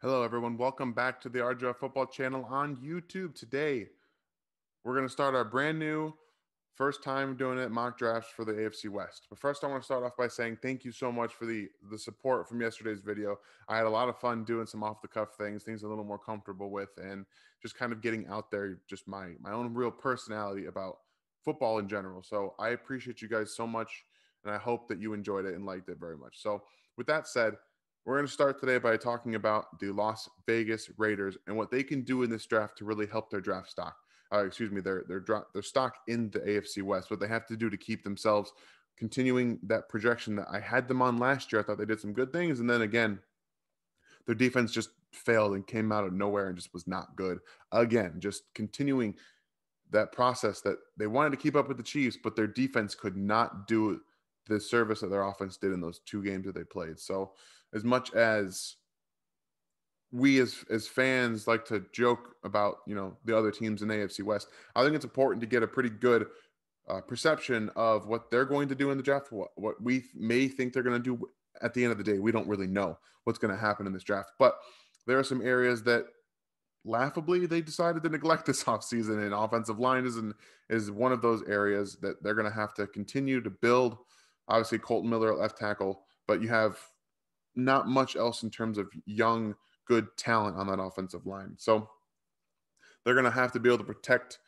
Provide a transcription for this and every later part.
Hello, everyone. Welcome back to the RJF Football channel on YouTube. Today, we're going to start our brand new first time doing it mock drafts for the AFC West. But first, I want to start off by saying thank you so much for the support from yesterday's video. I had a lot of fun doing some off the cuff things a little more comfortable with, and just kind of getting out there just my own real personality about football in general. So I appreciate you guys so much, and I hope that you enjoyed it and liked it very much. So with that said, we're going to start today by talking about the Las Vegas Raiders and what they can do in this draft to really help their draft stock. Their stock in the AFC West. What they have to do to keep themselves continuing that projection that I had them on last year. I thought they did some good things, and then again, their defense just failed and came out of nowhere and just was not good. Again, just continuing that process that they wanted to keep up with the Chiefs, but their defense could not do the service that their offense did in those two games that they played. So as much as we as fans like to joke about, the other teams in the AFC West, I think it's important to get a pretty good perception of what they're going to do in the draft, what we may think they're going to do at the end of the day. We don't really know what's going to happen in this draft, but there are some areas that laughably they decided to neglect this offseason, and offensive line is one of those areas that they're going to have to continue to build. Obviously, Colton Miller at left tackle, but you have not much else in terms of young, good talent on that offensive line. So they're going to have to be able to protect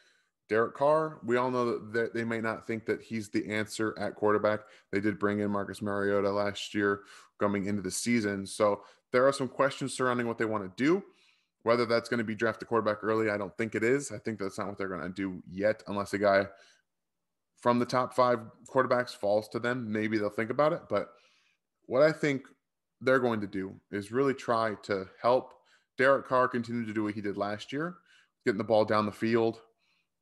Derek Carr. We all know that they may not think that he's the answer at quarterback. They did bring in Marcus Mariota last year coming into the season. So there are some questions surrounding what they want to do. Whether that's going to be draft a quarterback early, I don't think it is. I think that's not what they're going to do yet, unless a guy from the top 5 quarterbacks falls to them. Maybe they'll think about it. But what I think they're going to do is really try to help Derek Carr continue to do what he did last year, getting the ball down the field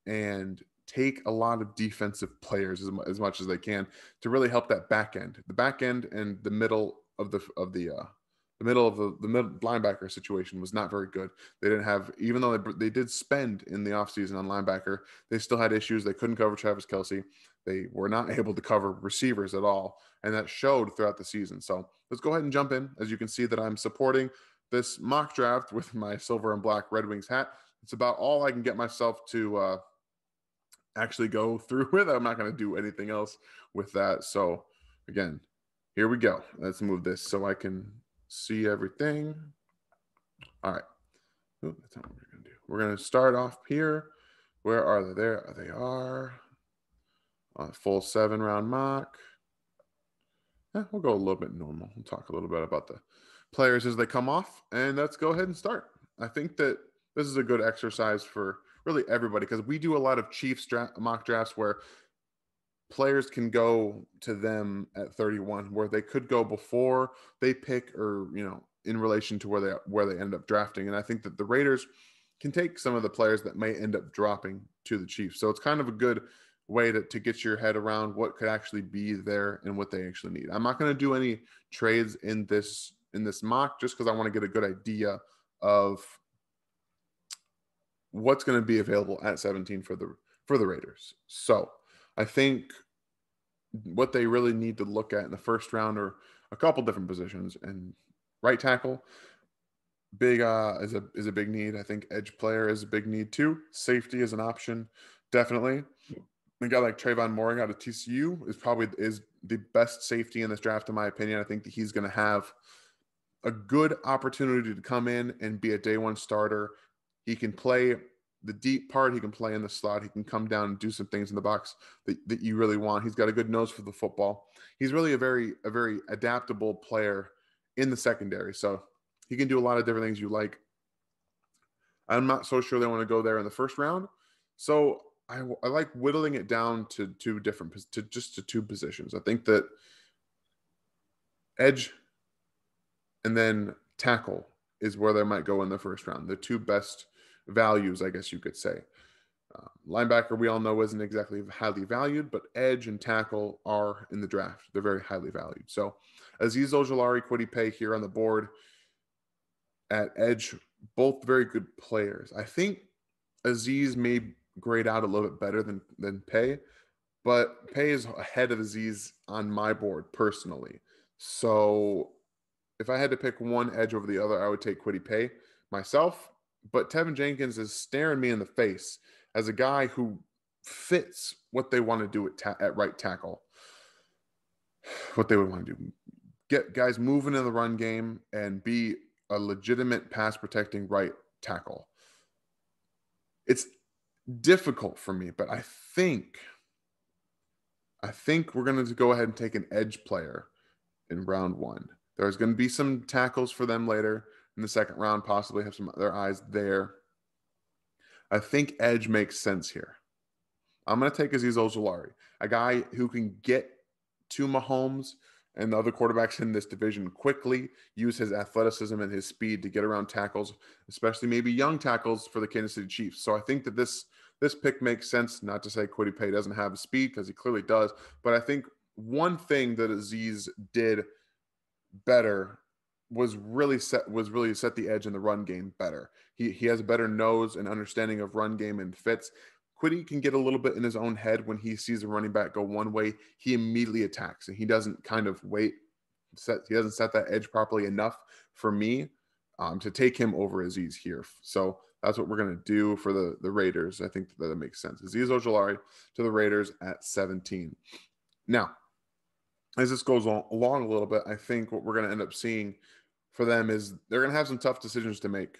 and take a lot of defensive players as much as they can to really help that back end. The back end and the middle of the middle linebacker situation was not very good. They didn't have, even though they did spend in the offseason on linebacker, they still had issues. They couldn't cover Travis Kelce. They were not able to cover receivers at all, and that showed throughout the season. So let's go ahead and jump in. As you can see that I'm supporting this mock draft with my silver and black Red Wings hat. It's about all I can get myself to actually go through with. I'm not going to do anything else with that. So again, here we go. Let's move this so I can see everything. All right. Ooh, that's not what we're going to do. We're going to start off here. Where are they? There they are. Full 7-round mock. We'll go a little bit normal. We'll talk a little bit about the players as they come off, and let's go ahead and start. I think that this is a good exercise for really everybody, because we do a lot of Chiefs mock drafts where players can go to them at 31, where they could go before they pick, or in relation to where they end up drafting. And I think that the Raiders can take some of the players that may end up dropping to the Chiefs. So it's kind of a good way to get your head around what could actually be there and what they actually need. I'm not going to do any trades in this mock, just because I want to get a good idea of what's going to be available at 17 for the Raiders. So I think what they really need to look at in the first round are a couple different positions. And right tackle, big is a big need. I think edge player is a big need too. Safety is an option, definitely. A guy like Trayvon Moring out of TCU is the best safety in this draft, in my opinion. I think that he's going to have a good opportunity to come in and be a day one starter. He can play the deep part. He can play in the slot. He can come down and do some things in the box that you really want. He's got a good nose for the football. He's really a very adaptable player in the secondary. So he can do a lot of different things you like. I'm not so sure they want to go there in the first round. So I like whittling it down to two positions. I think that edge and then tackle is where they might go in the first round. The two best values, I guess you could say. Linebacker, we all know, isn't exactly highly valued, but edge and tackle are in the draft. They're very highly valued. So Azeez Ojulari, Kwity Paye here on the board at edge, both very good players. I think Azeez may grade out a little bit better than Paye, but Paye is ahead of Azeez on my board personally. So if I had to pick one edge over the other, I would take Kwity Paye myself. But Tevin Jenkins is staring me in the face as a guy who fits what they want to do at right tackle. What they would want to do: get guys moving in the run game and be a legitimate pass protecting right tackle. It's difficult for me, but I think we're going to go ahead and take an edge player in round 1. There's going to be some tackles for them later in the second round, possibly have some other eyes there. I think edge makes sense here. I'm going to take Azeez Ojulari, a guy who can get to Mahomes and the other quarterbacks in this division quickly, use his athleticism and his speed to get around tackles, especially maybe young tackles for the Kansas City Chiefs. So I think that this pick makes sense. Not to say Kwity Paye doesn't have the speed, because he clearly does, but I think one thing that Azeez did better was really set the edge in the run game better. He has a better nose and understanding of run game and fits. Kwity can get a little bit in his own head when he sees a running back go one way. He immediately attacks, and he doesn't kind of wait. He doesn't set that edge properly enough for me to take him over Azeez here. So that's what we're going to do for the Raiders. I think that makes sense. Azeez Ojulari to the Raiders at 17. Now, as this goes along a little bit, I think what we're going to end up seeing for them is they're going to have some tough decisions to make.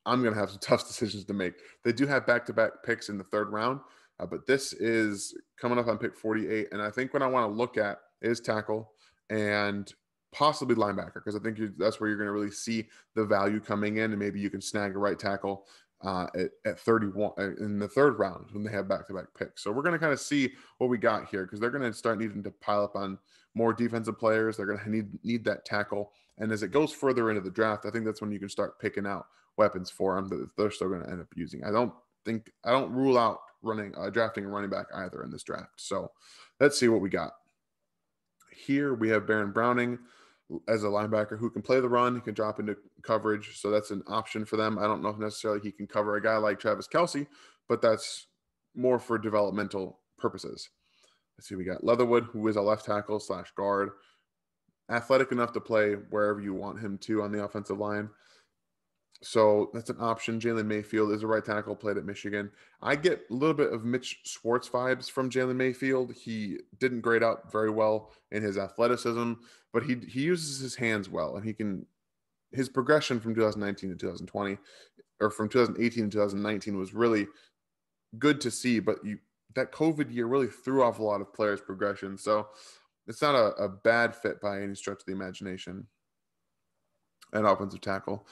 I'm going to have some tough decisions to make. They do have back-to-back picks in the third round, but this is coming up on pick 48. And I think what I want to look at is tackle and possibly linebacker, because I think that's where you're going to really see the value coming in, and maybe you can snag a right tackle at 31 in the third round when they have back-to-back picks. So we're going to kind of see what we got here, because they're going to start needing to pile up on more defensive players. They're going to need that tackle. And as it goes further into the draft, I think that's when you can start picking out weapons for them that they're still going to end up using. I don't rule out drafting a running back either in this draft. So let's see what we got. Here we have Baron Browning as a linebacker who can play the run. He can drop into coverage, so that's an option for them. I don't know if necessarily he can cover a guy like Travis Kelce, but that's more for developmental purposes. Let's see, we got Leatherwood, who is a left tackle / guard, athletic enough to play wherever you want him to on the offensive line. So that's an option. Jalen Mayfield is a right tackle, played at Michigan. I get a little bit of Mitch Schwartz vibes from Jalen Mayfield. He didn't grade out very well in his athleticism, but he uses his hands well, and his progression from 2019 to 2020, or from 2018 to 2019, was really good to see. But that COVID year really threw off a lot of players' progression. So it's not a bad fit by any stretch of the imagination at offensive tackle.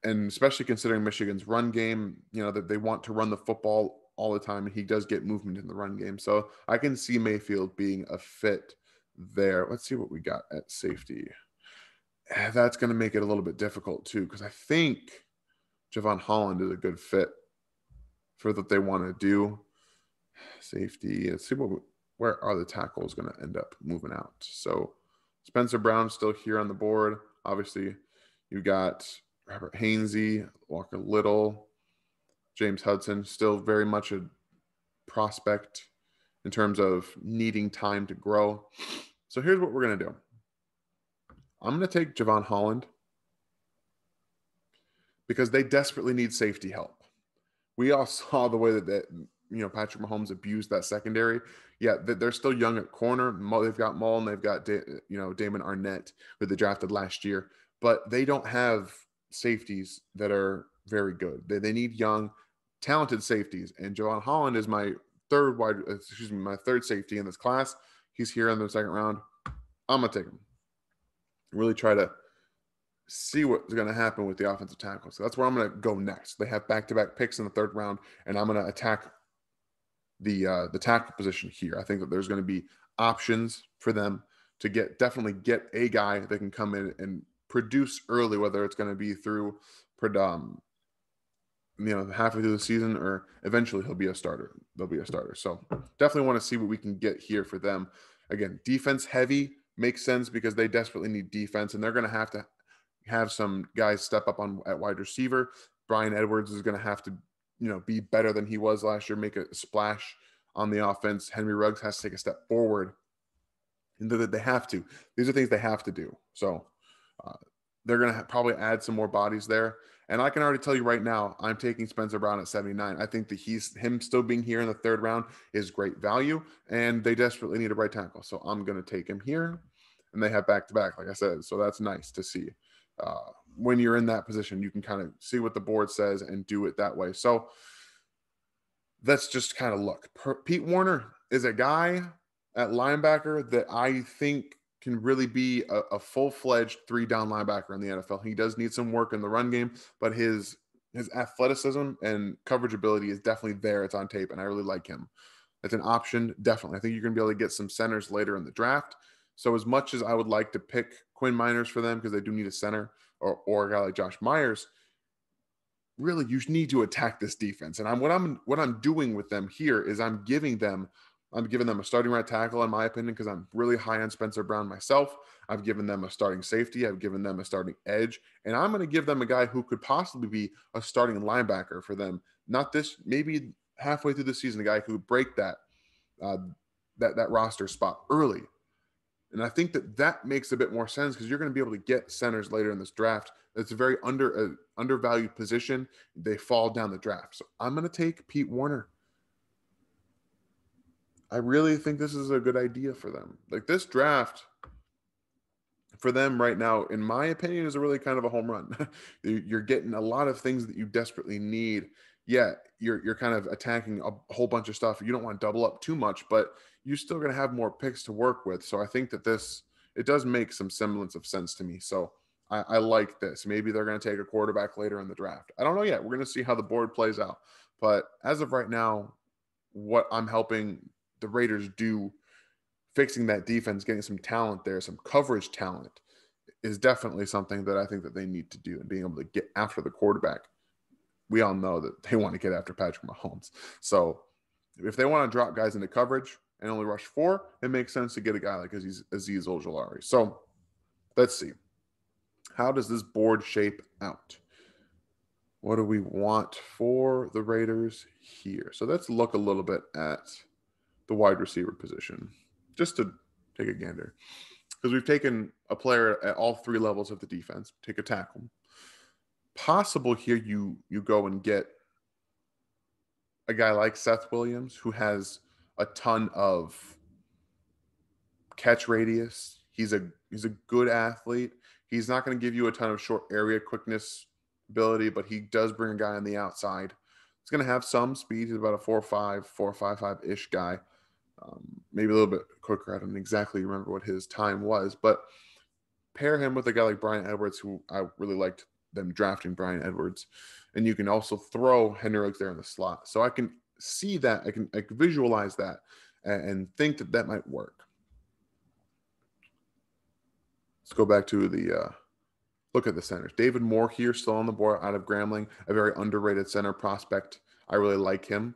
And especially considering Michigan's run game, that they want to run the football all the time, and he does get movement in the run game. So I can see Mayfield being a fit there. Let's see what we got at safety. That's going to make it a little bit difficult too, because I think Javon Holland is a good fit for what they want to do. Safety. Let's see where are the tackles going to end up moving out. So Spencer Brown still here on the board. Obviously, you got Robert Hainsey, Walker Little, James Hudson, still very much a prospect in terms of needing time to grow. So here's what we're going to do. I'm going to take Javon Holland because they desperately need safety help. We all saw the way that Patrick Mahomes abused that secondary. Yeah, they're still young at corner. They've got Maul and they've got Damon Arnett, who they drafted last year, but they don't have safeties that are very good. They need young, talented safeties, and Javon Holland is my third safety in this class. He's here in the second round. I'm gonna take him. Really try to see what's going to happen with the offensive tackle. So that's where I'm going to go next. They have back-to-back picks in the third round, and I'm going to attack the tackle position here. I think that there's going to be options for them to definitely get a guy that can come in and produce early, whether it's going to be through halfway through the season, or eventually he'll be a starter. They'll be a starter. So definitely want to see what we can get here for them. Again, defense heavy makes sense because they desperately need defense, and they're going to have some guys step up at wide receiver. Brian Edwards is going to have to, be better than he was last year, make a splash on the offense. Henry Ruggs has to take a step forward, and that they have to. These are things they have to do. So Uh, they're going to probably add some more bodies there. And I can already tell you right now, I'm taking Spencer Brown at 79. I think that him still being here in the third round is great value, and they desperately need a right tackle. So I'm going to take him here, and they have back-to-back, like I said. So that's nice to see. When you're in that position, you can kind of see what the board says and do it that way. So let's just kind of look. Pete Werner is a guy at linebacker that I think can really be a full-fledged three-down linebacker in the NFL. He does need some work in the run game, but his athleticism and coverage ability is definitely there. It's on tape, and I really like him. It's an option, definitely. I think you're going to be able to get some centers later in the draft. So as much as I would like to pick Quinn Miners for them because they do need a center or a guy like Josh Myers, really you need to attack this defense. And what I'm doing with them here is I'm giving them a starting right tackle, in my opinion, because I'm really high on Spencer Brown myself. I've given them a starting safety. I've given them a starting edge. And I'm going to give them a guy who could possibly be a starting linebacker for them. Not this, maybe halfway through the season, a guy who would break that roster spot early. And I think that makes a bit more sense because you're going to be able to get centers later in this draft. It's a very undervalued position. They fall down the draft. So I'm going to take Pete Werner. I really think this is a good idea for them. Like this draft for them right now, in my opinion, is a really kind of a home run. You're getting a lot of things that you desperately need. Yeah, you're kind of attacking a whole bunch of stuff. You don't want to double up too much, but you're still going to have more picks to work with. So I think that it does make some semblance of sense to me. So I like this. Maybe they're going to take a quarterback later in the draft. I don't know yet. We're going to see how the board plays out. But as of right now, what I'm helping the Raiders do, fixing that defense, getting some talent there, some coverage talent, is definitely something that I think that they need to do, and being able to get after the quarterback. We all know that they want to get after Patrick Mahomes. So if they want to drop guys into coverage and only rush 4, it makes sense to get a guy like Azeez Ojulari. So let's see. How does this board shape out? What do we want for the Raiders here? So let's look a little bit at the wide receiver position, just to take a gander. Because we've taken a player at all 3 levels of the defense. Take a tackle. Possible here you go and get a guy like Seth Williams, who has a ton of catch radius. He's a good athlete. He's not going to give you a ton of short area quickness ability, but he does bring a guy on the outside. He's going to have some speed. He's about a 4.5-ish guy. Maybe a little bit quicker. I don't exactly remember what his time was, but pair him with a guy like Brian Edwards, who I really liked them drafting Brian Edwards. And you can also throw Henry Ruggs there in the slot. So I can see that. I can visualize that and think that might work. Let's go back to the look at the centers. David Moore here, still on the board out of Grambling, a very underrated center prospect. I really like him.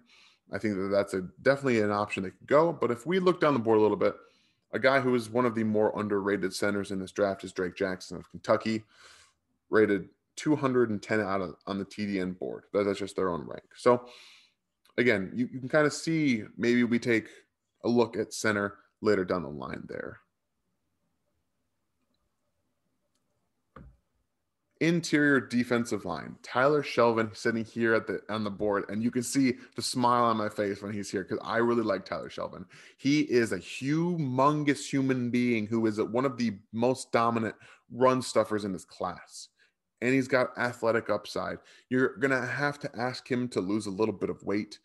I think that's definitely an option that could go. But if we look down the board a little bit, a guy who is one of the more underrated centers in this draft is Drake Jackson of Kentucky, rated 210 on the TDN board. That's just their own rank. So again, you can kind of see maybe we take a look at center later down the line there. Interior defensive line, Tyler Shelvin sitting here on the board, and you can see the smile on my face when he's here because I really like Tyler Shelvin. He is a humongous human being who is one of the most dominant run stuffers in this class, and he's got athletic upside. You're gonna have to ask him to lose a little bit of weight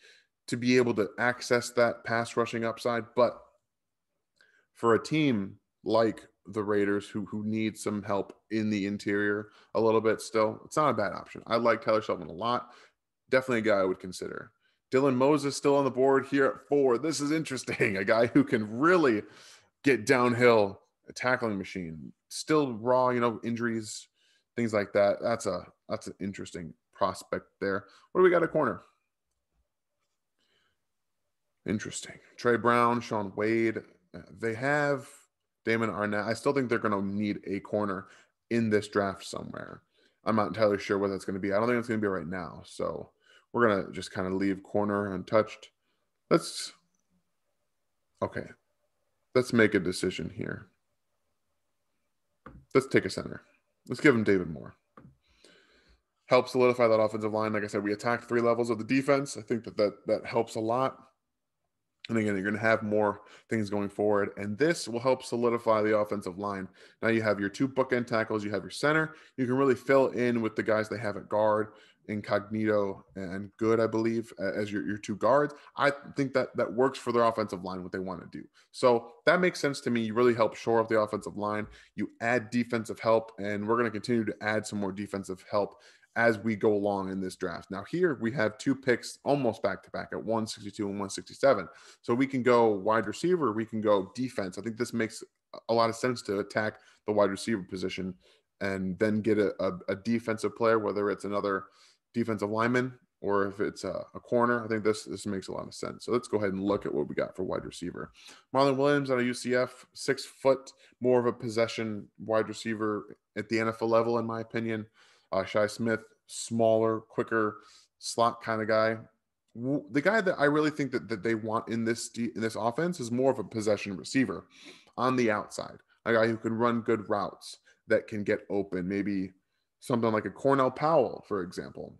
to be able to access that pass rushing upside, but for a team like the Raiders who need some help in the interior a little bit still, it's not a bad option. I like Tyler Shelvin a lot. Definitely a guy I would consider. Dylan Moses still on the board here at 4. This is interesting. A guy who can really get downhill, a tackling machine. Still raw, injuries, things like that. That's an interesting prospect there. What do we got at corner? Interesting. Trey Brown, Sean Wade. They have Damon Arnett. I still think they're going to need a corner in this draft somewhere. I'm not entirely sure what that's going to be. I don't think it's going to be right now. So we're going to just kind of leave corner untouched. Let's make a decision here. Let's take a center. Let's give him David Moore. Help solidify that offensive line. Like I said, we attacked 3 levels of the defense. I think that helps a lot. And again, you're going to have more things going forward. And this will help solidify the offensive line. Now you have your 2 bookend tackles. You have your center. You can really fill in with the guys they have at guard, Incognito and Good, I believe, as your 2 guards. I think that works for their offensive line, what they want to do. So that makes sense to me. You really help shore up the offensive line. You add defensive help, and we're going to continue to add some more defensive help as we go along in this draft. Now here we have 2 picks almost back to back at 162 and 167. So we can go wide receiver, we can go defense. I think this makes a lot of sense to attack the wide receiver position and then get a defensive player, whether it's another defensive lineman or if it's a corner. I think this makes a lot of sense. So let's go ahead and look at what we got for wide receiver. Marlon Williams out of UCF, 6 foot, more of a possession wide receiver at the NFL level, in my opinion. Shi Smith, smaller, quicker, slot kind of guy. The guy that I really think that they want in this offense is more of a possession receiver on the outside, a guy who can run good routes, that can get open, maybe something like a Cornell Powell, for example.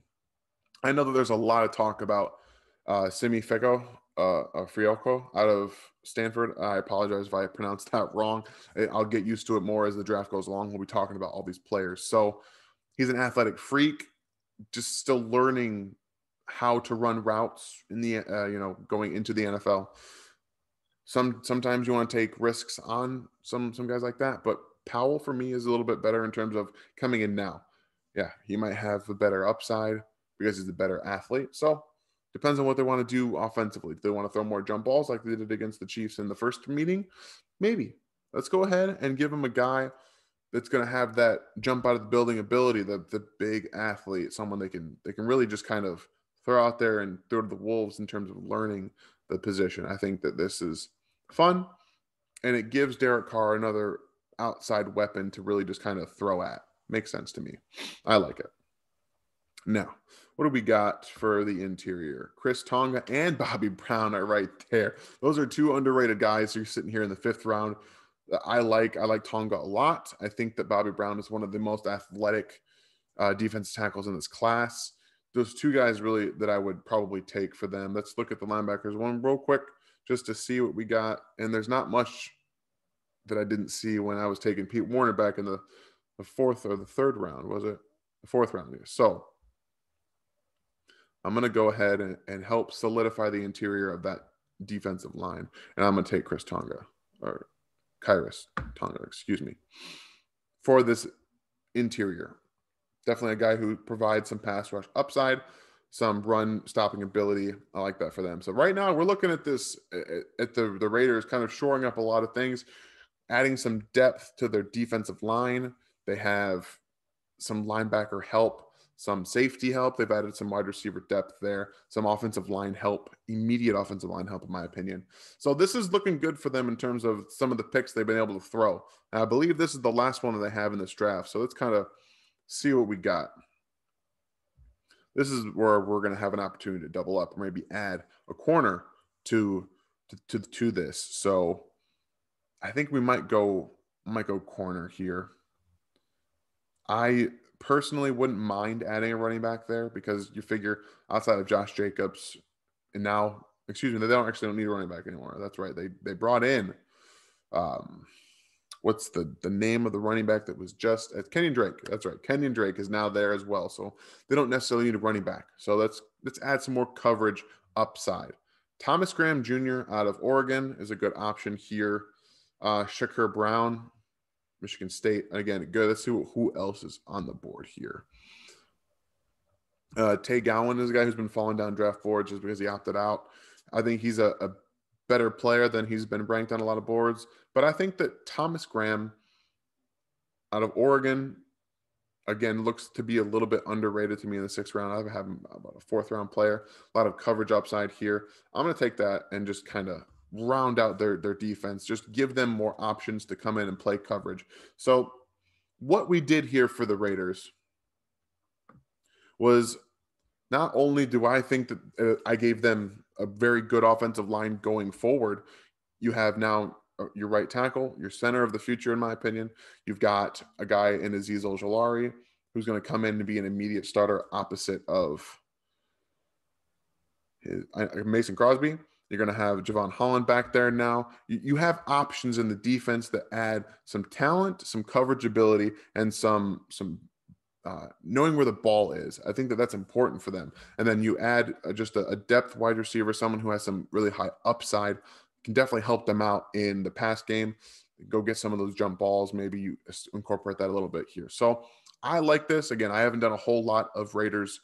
I know that there's a lot of talk about Simi Frioko out of Stanford. I apologize if I pronounced that wrong. I'll get used to it more as the draft goes along. We'll be talking about all these players. So he's an athletic freak, just still learning how to run routes in the going into the NFL. Sometimes you want to take risks on some guys like that, but Powell for me is a little bit better in terms of coming in now. Yeah, he might have a better upside because he's a better athlete. So depends on what they want to do offensively. If they want to throw more jump balls like they did against the Chiefs in the first meeting, maybe. Let's go ahead and give him a guy that's going to have that jump out of the building ability, the big athlete, someone they can really just kind of throw out there and throw to the wolves in terms of learning the position. I think that this is fun, and it gives Derek Carr another outside weapon to really just kind of throw at. Makes sense to me. I like it. Now, what do we got for the interior? Chris Tonga and Bobby Brown are right there. Those are 2 underrated guys who are sitting here in the 5th round. I like Tonga a lot. I think that Bobby Brown is one of the most athletic defensive tackles in this class. Those 2 guys really that I would probably take for them. Let's look at the linebackers one real quick just to see what we got. And there's not much that I didn't see when I was taking Pete Warner back in the 4th or the 3rd round. Was it the 4th round? Yeah. So I'm going to go ahead and help solidify the interior of that defensive line. And I'm going to take Chris Tonga, or Kairos Tonga, excuse me, for this interior. Definitely a guy who provides some pass rush upside, some run stopping ability. I like that for them. So right now we're looking at this, at the Raiders kind of shoring up a lot of things, adding some depth to their defensive line. They have some linebacker help, some safety help. They've added some wide receiver depth there, some offensive line help, immediate offensive line help, in my opinion. So this is looking good for them in terms of some of the picks they've been able to throw. And I believe this is the last one that they have in this draft. So let's kind of see what we got. This is where we're going to have an opportunity to double up or maybe add a corner to this. So I think we might go corner here. I personally wouldn't mind adding a running back there because you figure outside of Josh Jacobs, and now, excuse me, they don't need a running back anymore. That's right. They brought in, what's the name of the running back that was just Kenyon Drake. That's right. Kenyon Drake is now there as well. So they don't necessarily need a running back. So let's add some more coverage upside. Thomas Graham Jr. out of Oregon is a good option here. Shakur Brown, Michigan State. Again, good. Let's see who else is on the board here. Tay Gowan is a guy who's been falling down draft boards just because he opted out. I think he's a better player than he's been ranked on a lot of boards. But I think that Thomas Graham out of Oregon, again, looks to be a little bit underrated to me in the 6th round. I have him about a 4th round player. A lot of coverage upside here. I'm going to take that and just kind of round out their defense, just give them more options to come in and play coverage. So what we did here for the Raiders was not only do I think that I gave them a very good offensive line going forward, you have now your right tackle, your center of the future, in my opinion. You've got a guy in Azeez Ojulari who's going to come in and be an immediate starter opposite of Mason Crosby. You're going to have Javon Holland back there now. You have options in the defense that add some talent, some coverage ability, and some knowing where the ball is. I think that that's important for them. And then you add just a depth wide receiver, someone who has some really high upside, can definitely help them out in the pass game. Go get some of those jump balls. Maybe you incorporate that a little bit here. So I like this. Again, I haven't done a whole lot of Raiders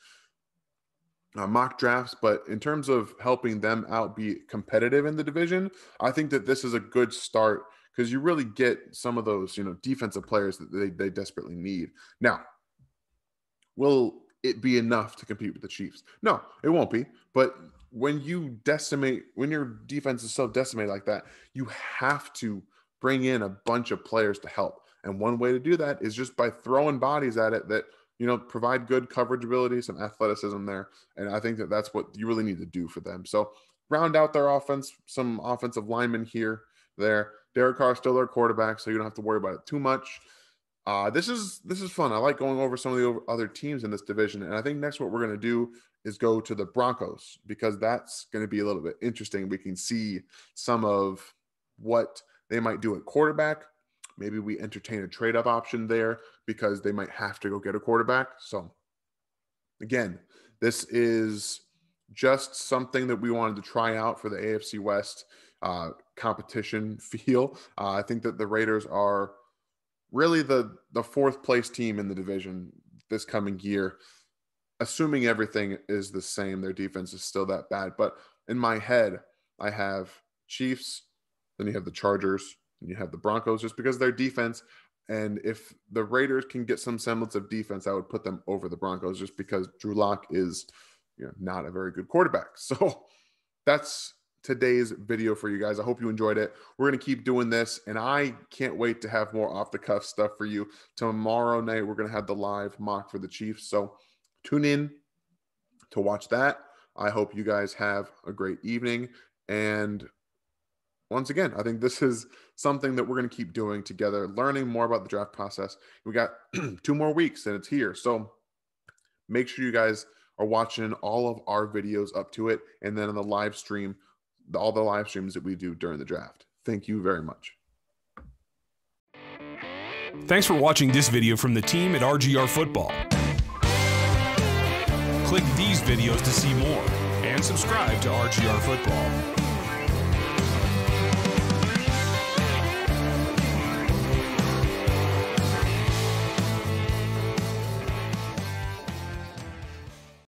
mock drafts, but in terms of helping them out be competitive in the division, I think that this is a good start because you really get some of those, defensive players that they desperately need. Now, will it be enough to compete with the Chiefs? No, it won't be. But when your defense is so decimated like that, you have to bring in a bunch of players to help. And one way to do that is just by throwing bodies at it that provide good coverage ability, some athleticism there. And I think that that's what you really need to do for them. So round out their offense, some offensive linemen here, there. Derek Carr is still their quarterback, so you don't have to worry about it too much. This is fun. I like going over some of the other teams in this division. And I think next what we're going to do is go to the Broncos, because that's going to be a little bit interesting. We can see some of what they might do at quarterback. Maybe we entertain a trade-up option there because they might have to go get a quarterback. So, again, this is just something that we wanted to try out for the AFC West competition feel. I think that the Raiders are really the fourth-place team in the division this coming year, assuming everything is the same. Their defense is still that bad. But in my head, I have Chiefs, then you have the Chargers, and you have the Broncos, just because of their defense. And if the Raiders can get some semblance of defense, I would put them over the Broncos, just because Drew Lock is not a very good quarterback. So that's today's video for you guys. I hope you enjoyed it. We're going to keep doing this, and I can't wait to have more off-the-cuff stuff for you. Tomorrow night, we're going to have the live mock for the Chiefs. So tune in to watch that. I hope you guys have a great evening. And once again, I think this is something that we're going to keep doing together, learning more about the draft process. We got 2 more weeks and it's here. So make sure you guys are watching all of our videos up to it. And then on the live stream, all the live streams that we do during the draft. Thank you very much. Thanks for watching this video from the team at RGR Football. Click these videos to see more and subscribe to RGR Football.